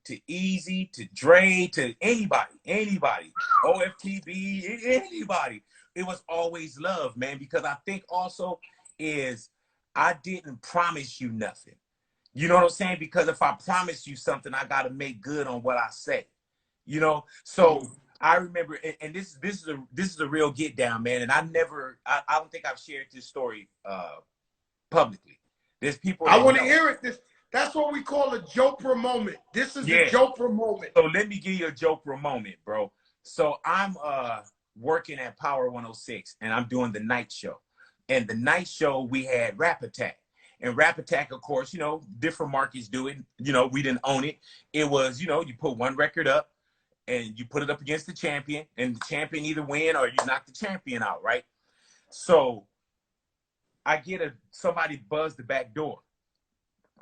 to Easy to Dre to anybody, OFTB, anybody. It was always love, man, because I think also is I didn't promise you nothing. You know what I'm saying? Because if I promise you something, I got to make good on what I say. You know, so I remember, and this is a real get down, man. And I don't think I've shared this story publicly. There's people. I want to hear it. That's what we call a Jopra moment. This is a Jopra moment. So let me give you a Jopra moment, bro. So I'm working at Power 106, and I'm doing the night show. And the night show we had Rap Attack. And Rap Attack, of course, you know, different markets do it. You know, we didn't own it. It was, you know, you put one record up and you put it up against the champion, and the champion either win or you knock the champion out, right? So I get somebody buzz the back door.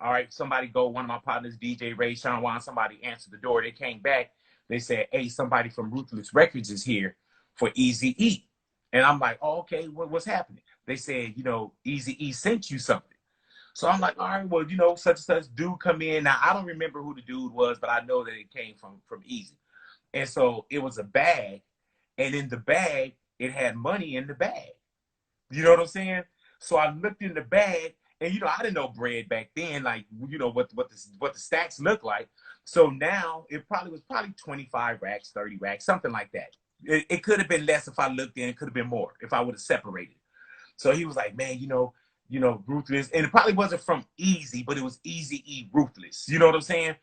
All right, somebody go, one of my partners, DJ Ray, Sean Wan, somebody answered the door. They came back. They said, hey, somebody from Ruthless Records is here for Eazy-E. And I'm like, oh, okay, what's happening? They said, you know, Eazy-E sent you something. So I'm like, all right, well, you know, such and such dude come in. Now, I don't remember who the dude was, but I know that it came from Eazy. And so it was a bag. And in the bag, it had money in the bag. You know what I'm saying? So I looked in the bag, and, you know, I didn't know bread back then, like, you know, what the stacks look like. So now it was 25 racks, 30 racks, something like that. It could have been less if I looked in. It could have been more if I would have separated. So he was like, man, you know, Ruthless. And it probably wasn't from Eazy, but it was Eazy-E Ruthless. You know what I'm saying?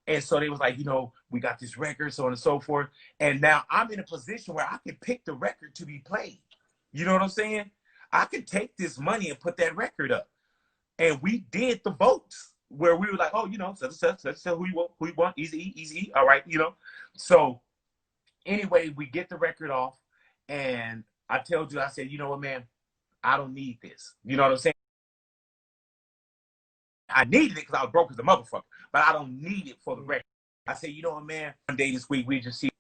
And so they was like, you know, we got this record, so on and so forth. And now I'm in a position where I can pick the record to be played. You know what I'm saying? I could take this money and put that record up. And we did the votes where we were like, oh, you know, so who you want, Eazy-E, all right, you know. So anyway, we get the record off, and I told you, I said, you know what, man, I don't need this. You know what I'm saying? I needed it because I was broke as a motherfucker, but I don't need it for the record. I said, you know what, man, one day this week, we just see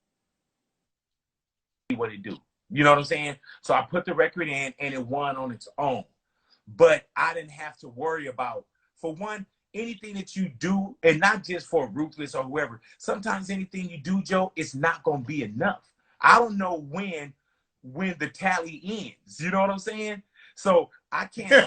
what it do. You know what I'm saying? So I put the record in, and it won on its own. But I didn't have to worry about, for one, anything that you do, and not just for Ruthless or whoever, sometimes anything you do, Joe, it's not going to be enough. I don't know when the tally ends. You know what I'm saying? So I can't say,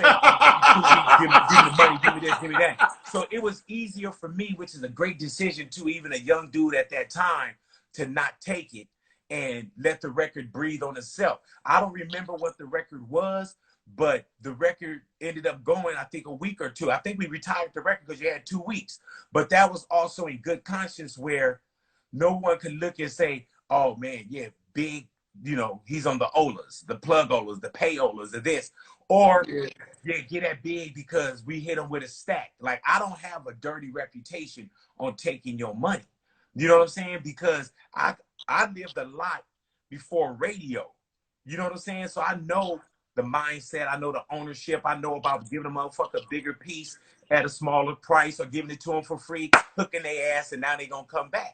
give me the money, give me this, give me that. So it was easier for me, which is a great decision to even a young dude at that time, to not take it and let the record breathe on itself. I don't remember what the record was, but the record ended up going, I think, a week or two. I think we retired the record because you had 2 weeks. But that was also in good conscience where no one could look and say, oh, man, yeah, Big, you know, he's on the Olas, the plug Olas, the pay Olas, or this. Or, yeah, get that Big because we hit him with a stack. Like, I don't have a dirty reputation on taking your money. You know what I'm saying? Because I lived a lot before radio. You know what I'm saying? So I know the mindset, I know the ownership, I know about giving a motherfucker a bigger piece at a smaller price or giving it to them for free, hooking their ass, and now they gonna come back.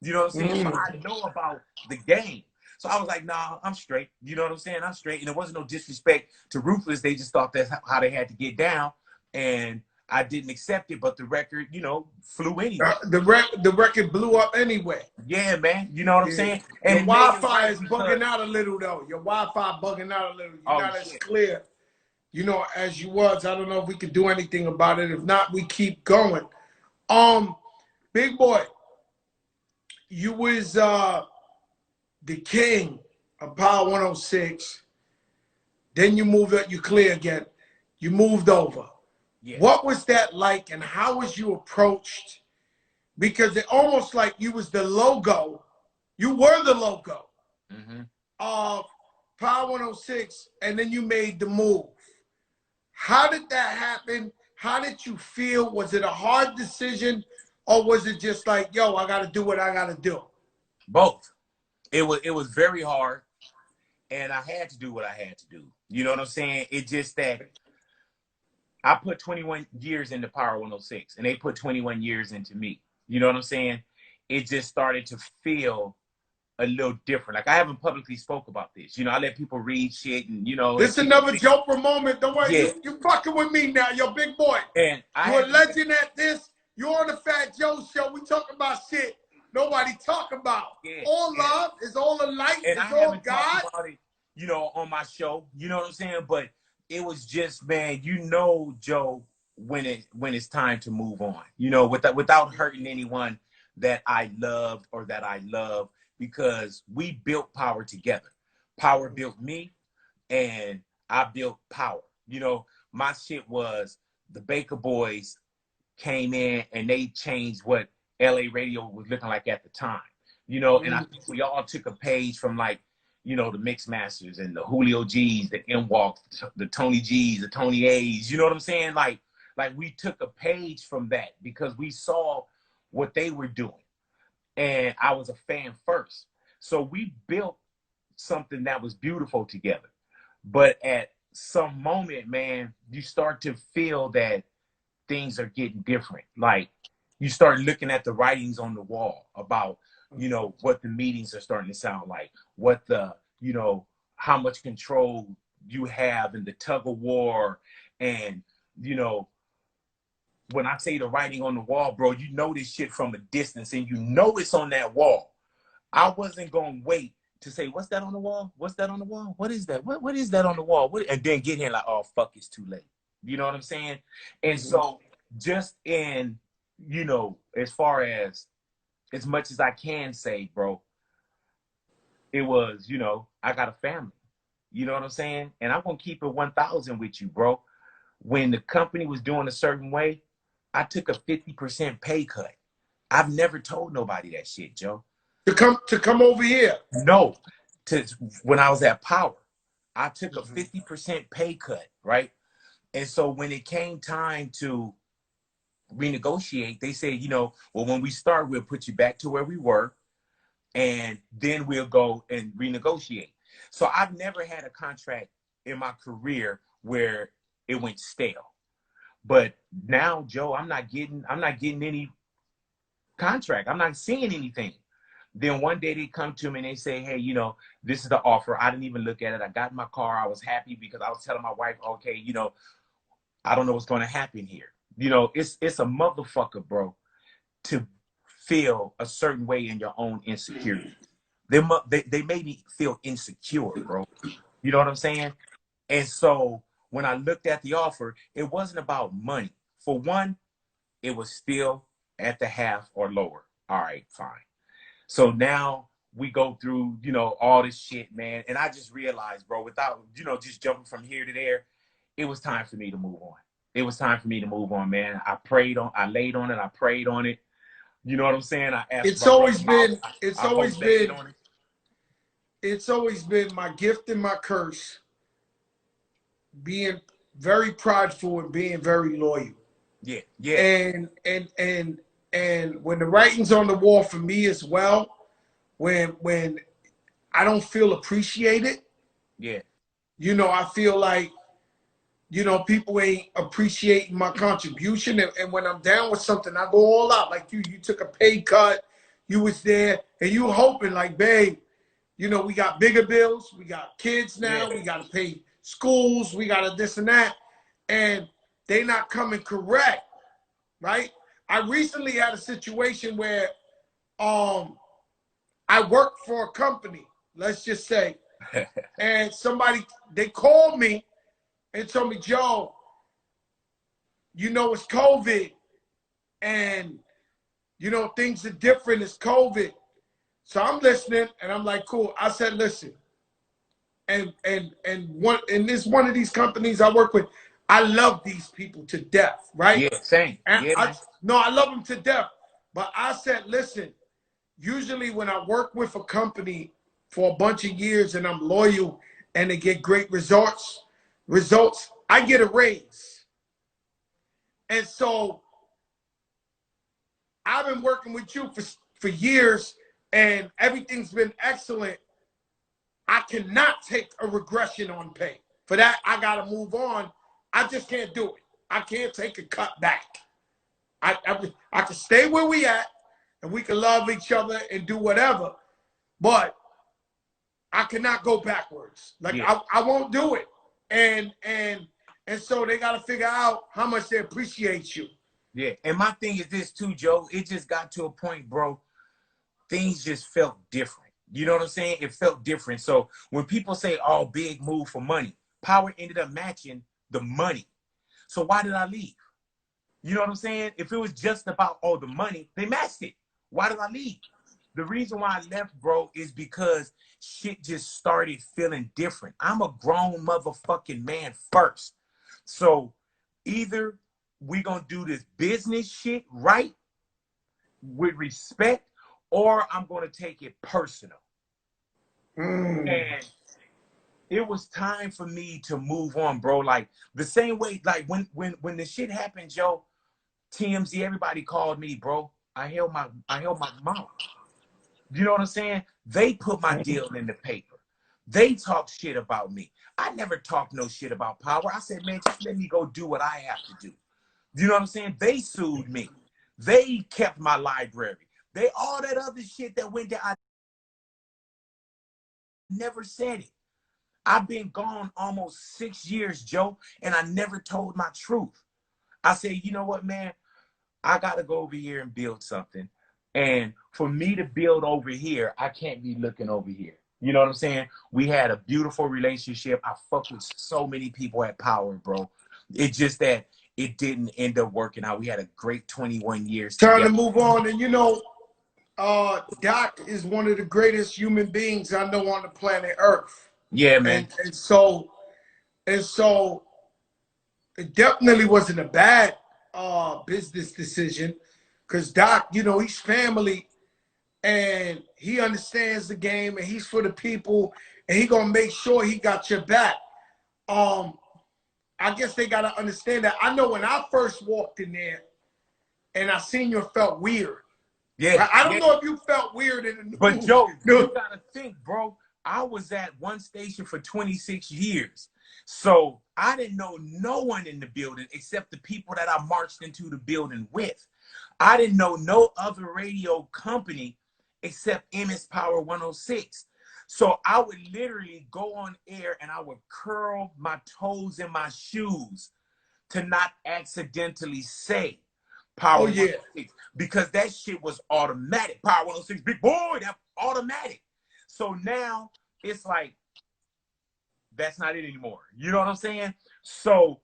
You know what I'm saying? So I know about the game. So I was like, nah, I'm straight. You know what I'm saying? I'm straight. And there wasn't no disrespect to Ruthless. They just thought that's how they had to get down. And I didn't accept it, but the record, you know, flew anyway. The record blew up anyway. Yeah, man. You know what I'm saying? And your Wi-Fi is bugging out a little, though. Your Wi-Fi bugging out a little. You're not as clear, you know, as you was. I don't know if we could do anything about it. If not, we keep going. Big boy, you was the king of Power 106. Then you moved up. You clear again. You moved over. Yeah. What was that like, and how was you approached? Because it almost like you was the logo. You were the logo of Power 106, and then you made the move. How did that happen? How did you feel? Was it a hard decision, or was it just like, yo, I got to do what I got to do? Both. It was very hard, and I had to do what I had to do. You know what I'm saying? It's just that I put 21 years into Power 106, and they put 21 years into me. You know what I'm saying? It just started to feel a little different. Like, I haven't publicly spoke about this. You know, I let people read shit, and, you know. This is another Jopra moment. Don't worry. Yeah. You fucking with me now. Yo, big boy. And you're a legend at this. You on the Fat Joe show. We talking about shit nobody talk about. Yeah. All love is all the light. And it's I all haven't God. talked about it, you know, on my show. You know what I'm saying? But it was just, man, you know, Joe, when it's time to move on. You know, without hurting anyone that I loved or that I love, because we built Power together. Power built me, and I built Power. You know, my shit was the Baker Boys came in and they changed what LA radio was looking like at the time. You know, and I think we all took a page from, like, you know, the Mix Masters and the Julio G's, the M-Walks, the Tony G's, the Tony A's. You know what I'm saying? Like we took a page from that because we saw what they were doing. And I was a fan first. So we built something that was beautiful together. But at some moment, man, you start to feel that things are getting different. Like, you start looking at the writings on the wall about, you know, what the meetings are starting to sound like, what the, you know, how much control you have in the tug of war. And, you know, when I say the writing on the wall, bro, you know this shit from a distance and you know it's on that wall. I wasn't going to wait to say, what's that on the wall? What's that on the wall? What is that? What is that on the wall? And then get here like, oh, fuck, it's too late. You know what I'm saying? And so just in, you know, as far as much as I can say, bro, it was, you know, I got a family. You know what I'm saying? And I'm going to keep it 1,000 with you, bro. When the company was doing a certain way, I took a 50% pay cut. I've never told nobody that shit, Joe. To come over here? No. When I was at Power, I took a 50% pay cut, right? And so when it came time to renegotiate, they said, you know, well, when we start, we'll put you back to where we were, and then we'll go and renegotiate. So I've never had a contract in my career where it went stale. But now, Joe, I'm not getting any contract. I'm not seeing anything. Then one day they come to me and they say, hey, you know, this is the offer. I didn't even look at it. I got in my car. I was happy because I was telling my wife, okay, you know, I don't know what's going to happen here. You know, it's a motherfucker, bro, to feel a certain way in your own insecurity. They made me feel insecure, bro. You know what I'm saying? And so when I looked at the offer, it wasn't about money. For one, it was still at the half or lower. All right, fine. So now we go through, you know, all this shit, man. And I just realized, bro, without, you know, just jumping from here to there, it was time for me to move on. It was time for me to move on, man. I laid on it. I prayed on it. You know what I'm saying? I asked. It's always been my gift and my curse, being very prideful and being very loyal. Yeah, yeah. And when the writing's on the wall for me as well, when I don't feel appreciated, yeah, you know, I feel like, you know, people ain't appreciating my contribution. And when I'm down with something, I go all out. Like you took a pay cut, you was there, and you hoping like, babe, you know, we got bigger bills, we got kids now, we got to pay schools, we got to this and that, and they not coming correct, right? I recently had a situation where I worked for a company, let's just say, and they called me and told me, Joe, you know, it's COVID, and, you know, things are different, it's COVID. So I'm listening, and I'm like, cool. I said, listen, and this one of these companies I work with, I love these people to death, right? Yeah, same. And yeah, I love them to death. But I said, listen, usually when I work with a company for a bunch of years and I'm loyal and they get great results, I get a raise. And so I've been working with you for years, and everything's been excellent. I cannot take a regression on pay. For that, I got to move on. I just can't do it. I can't take a cut back. I can stay where we at, and we can love each other and do whatever, but I cannot go backwards. Like, yeah. I won't do it. And so they got to figure out how much they appreciate you. Yeah. And my thing is this too, Joe. It just got to a point, bro. Things just felt different. You know what I'm saying? It felt different. So when people say, oh, big move for money, Power ended up matching the money. So why did I leave? You know what I'm saying? If it was just about, oh, the money, they matched it. Why did I leave? The reason why I left, bro, is because shit just started feeling different. I'm a grown motherfucking man first. So either we gonna do this business shit right with respect, or I'm gonna take it personal. And it was time for me to move on, bro. Like the same way, like when the shit happened, Joe, TMZ, everybody called me, bro. I held my mouth. You know what I'm saying? They put my deal in the paper. They talk shit about me. I never talked no shit about Power. I said, man, just let me go do what I have to do. You know what I'm saying? They sued me. They kept my library. They all that other shit that went there. I never said it. I've been gone almost 6 years, Joe, and I never told my truth. I said, you know what, man? I got to go over here and build something. And for me to build over here, I can't be looking over here. You know what I'm saying? We had a beautiful relationship. I fuck with so many people at Power, bro. It's just that it didn't end up working out. We had a great 21 years Time together. to move on. And you know, Doc is one of the greatest human beings I know on the planet Earth. Yeah, man. And so it definitely wasn't a bad business decision, because Doc, you know, he's family and he understands the game and he's for the people and he gonna make sure he got your back. I guess they gotta understand that. I know when I first walked in there and I seen you, felt weird. Yeah. I don't know if you felt weird in the news. But Joe, you gotta think, bro. I was at one station for 26 years. So I didn't know no one in the building except the people that I marched into the building with. I didn't know no other radio company except MS Power 106. So I would literally go on air and I would curl my toes in my shoes to not accidentally say Power 106, because that shit was automatic. Power 106, big boy, that automatic. So now it's like, that's not it anymore. You know what I'm saying? So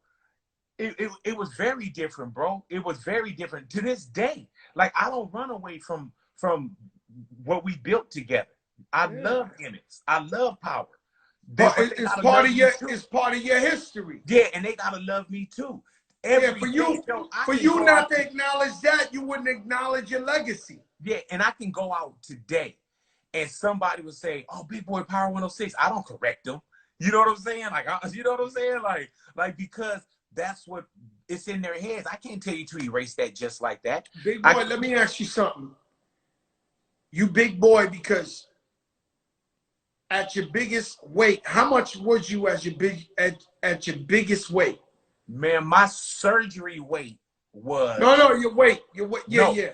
it was very different, bro. It was very different to this day. Like, I don't run away from what we built together. I love Emmett. I love Power. It's part of your history. Yeah, and they gotta love me too. For you not to acknowledge that, you wouldn't acknowledge your legacy. Yeah, and I can go out today and somebody would say, oh, Big Boy Power 106. I don't correct them. You know what I'm saying? Like, you know what I'm saying? Like because that's what it's in their heads. I can't tell you to erase that just like that. Big Boy, let me ask you something. You Big Boy because at your biggest weight, how much was you at your biggest weight? Man, my surgery weight was your weight. Yeah.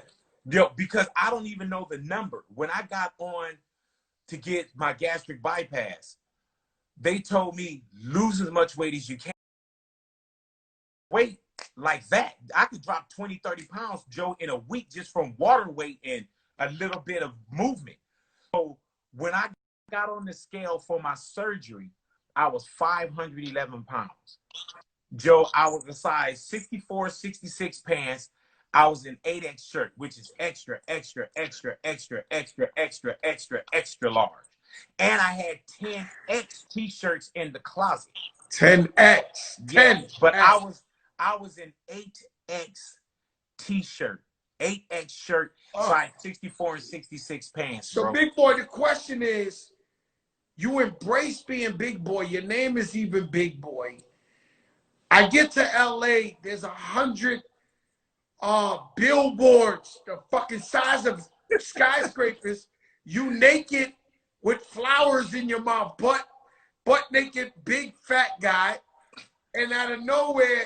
Yo, because I don't even know the number. When I got on to get my gastric bypass, they told me lose as much weight as you can. Weight like that, I could drop 20, 30 pounds, Joe, in a week just from water weight and a little bit of movement. So when I got on the scale for my surgery, I was 511 pounds. Joe, I was a size 64, 66 pants. I was an 8X shirt, which is extra, extra, extra, extra, extra, extra, extra, extra large. And I had 10X t-shirts in the closet. 10X. 10. But I was an 8X t-shirt, 8X shirt, size 64 and 66 pants. So, bro. Big Boy, the question is, you embrace being Big Boy. Your name is even Big Boy. I get to LA, there's 100 billboards, the fucking size of skyscrapers. You naked with flowers in your mouth, butt naked, big fat guy. And out of nowhere,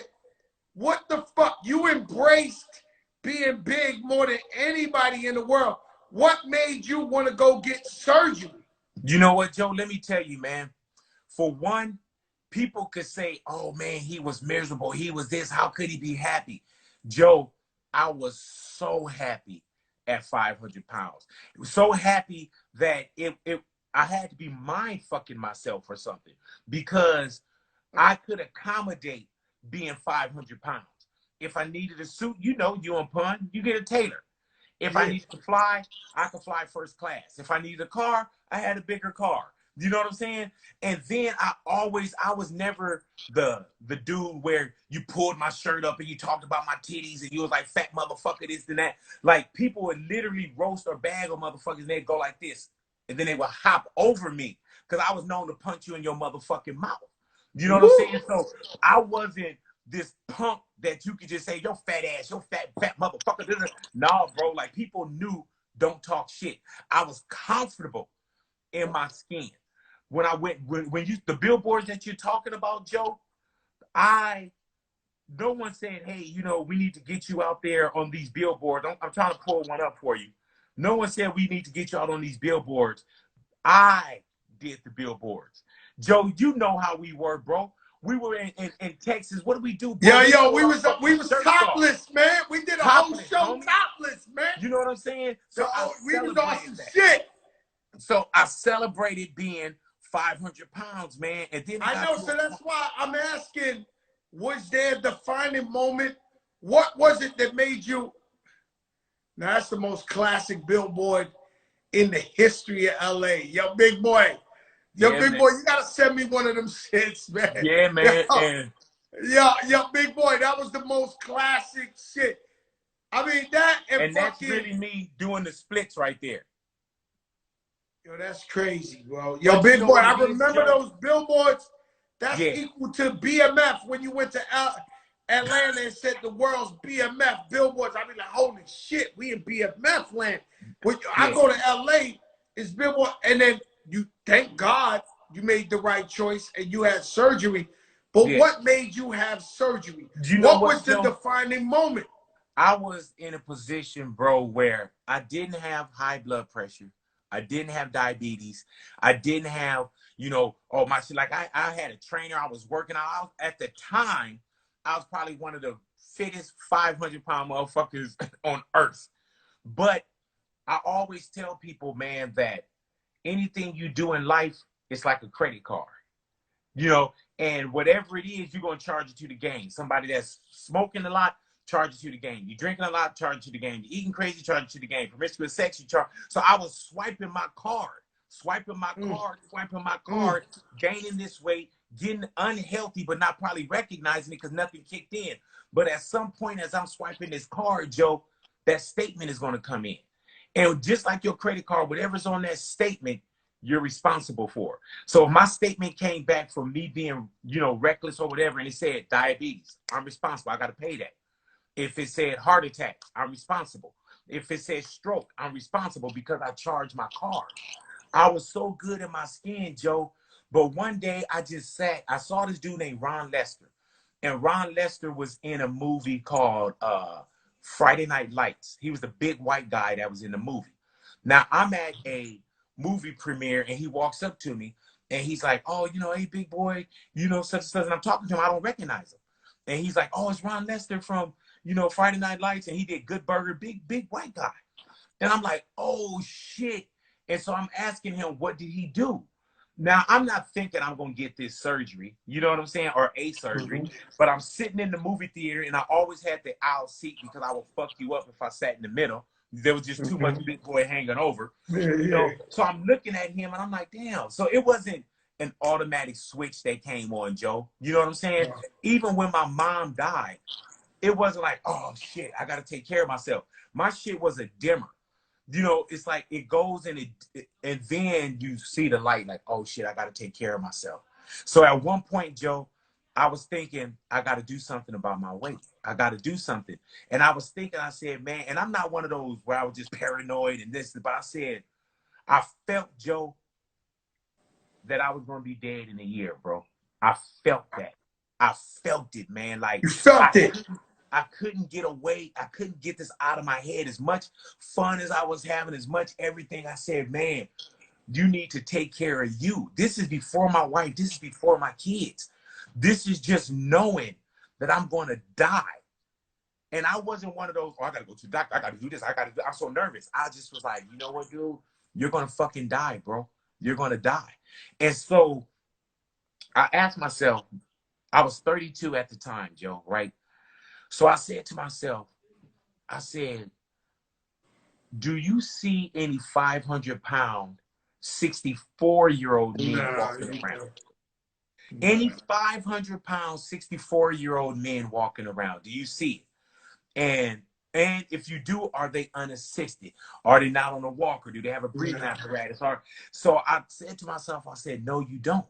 what the fuck? You embraced being big more than anybody in the world. What made you want to go get surgery? You know what, Joe? Let me tell you, man. For one, people could say, oh, man, he was miserable. He was this. How could he be happy? Joe, I was so happy at 500 pounds. It was so happy that I had to be mind fucking myself or something because I could accommodate being 500 pounds. If I needed a suit, you know, you on pun, you get a tailor. If I needed to fly, I could fly first class. If I needed a car, I had a bigger car. You know what I'm saying? And then I was never the dude where you pulled my shirt up and you talked about my titties and you was like, fat motherfucker, this and that. Like, people would literally roast or bag on motherfuckers and they'd go like this. And then they would hop over me because I was known to punch you in your motherfucking mouth. You know what I'm saying? So I wasn't this punk that you could just say, yo, fat ass, yo, fat motherfucker. No, bro, like, people knew don't talk shit. I was comfortable in my skin. When I went, when you, the billboards that you're talking about, Joe, no one said, hey, you know, we need to get you out there on these billboards. I'm trying to pull one up for you. No one said we need to get you out on these billboards. I did the billboards. Joe, you know how we were, bro. We were in Texas. What did we do, bro? We was topless, man. We did a whole show topless, man. You know what I'm saying? So we was on some shit. So I celebrated being 500 pounds, man. And then I know, so that's why I'm asking, was there a defining moment? What was it that made you? Now, that's the most classic billboard in the history of LA. Yo, big boy. Yo, yeah, big man. Boy, you got to send me one of them shits, man. Yeah, man. Yo, big boy, that was the most classic shit. I mean, that and that's really me doing the splits right there. Yo, that's crazy, bro. Yo, big boy, I remember those billboards. That's equal to BMF when you went to Atlanta and said the world's BMF billboards. I mean, like, holy shit, we in BMF land. When I go to LA, it's billboard, and then you, thank God, you made the right choice and you had surgery. But what made you have surgery? You know what was the defining moment? I was in a position, bro, where I didn't have high blood pressure. I didn't have diabetes. I didn't have, you know, my shit. Like, I had a trainer. I was working out. At the time, I was probably one of the fittest 500-pound motherfuckers on earth. But I always tell people, man, that anything you do in life, it's like a credit card. You know, and whatever it is, you're going to charge it to the game. Somebody that's smoking a lot, charge it to the game. You drinking a lot, charge it to the game. You eating crazy, charge it to the game. Promiscuous sex, you charge. So I was swiping my card, gaining this weight, getting unhealthy, but not probably recognizing it because nothing kicked in. But at some point, as I'm swiping this card, Joe, that statement is going to come in. And just like your credit card, whatever's on that statement, you're responsible for. So if my statement came back from me being, you know, reckless or whatever, and it said diabetes, I'm responsible. I got to pay that. If it said heart attack, I'm responsible. If it said stroke, I'm responsible because I charged my card. I was so good in my skin, Joe. But one day I just I saw this dude named Ron Lester. And Ron Lester was in a movie called Friday Night Lights. He was the big white guy that was in the movie. Now, I'm at a movie premiere and he walks up to me and he's like, oh, you know, hey, big boy, you know, such and such. And I'm talking to him. I don't recognize him. And he's like, oh, it's Ron Lester from, you know, Friday Night Lights. And he did Good Burger, big white guy. And I'm like, oh, shit. And so I'm asking him, what did he do? Now, I'm not thinking I'm going to get this surgery, you know what I'm saying, or a surgery, but I'm sitting in the movie theater, and I always had the aisle seat because I would fuck you up if I sat in the middle. There was just too much big boy hanging over. You know? So I'm looking at him, and I'm like, damn. So it wasn't an automatic switch that came on, Joe. You know what I'm saying? Even when my mom died, it wasn't like, oh, shit, I got to take care of myself. My shit was a dimmer. You know, it's like it goes and and then you see the light like, oh shit, I got to take care of myself. So at one point, Joe, I was thinking I got to do something about my weight. I got to do something. And I was thinking, I said, man, and I'm not one of those where I was just paranoid and this, but I said, I felt, Joe, that I was going to be dead in a year, bro. I felt that. I felt it, man. Like, you felt it. I couldn't get away. I couldn't get this out of my head. As much fun as I was having, as much everything, I said, man, you need to take care of you. This is before my wife. This is before my kids. This is just knowing that I'm going to die. And I wasn't one of those, oh, I gotta go to the doctor, I gotta do this, I'm so nervous. I just was like, you know what, dude? You're gonna fucking die, bro. You're gonna die. And so I asked myself, I was 32 at the time, Joe, right? So I said to myself, I said, do you see any 500-pound, 64-year-old men walking around? Any 500-pound, 64-year-old men walking around? Do you see it? And if you do, are they unassisted? Are they not on a walker? Do they have a breathing apparatus? So I said to myself, I said, no, you don't.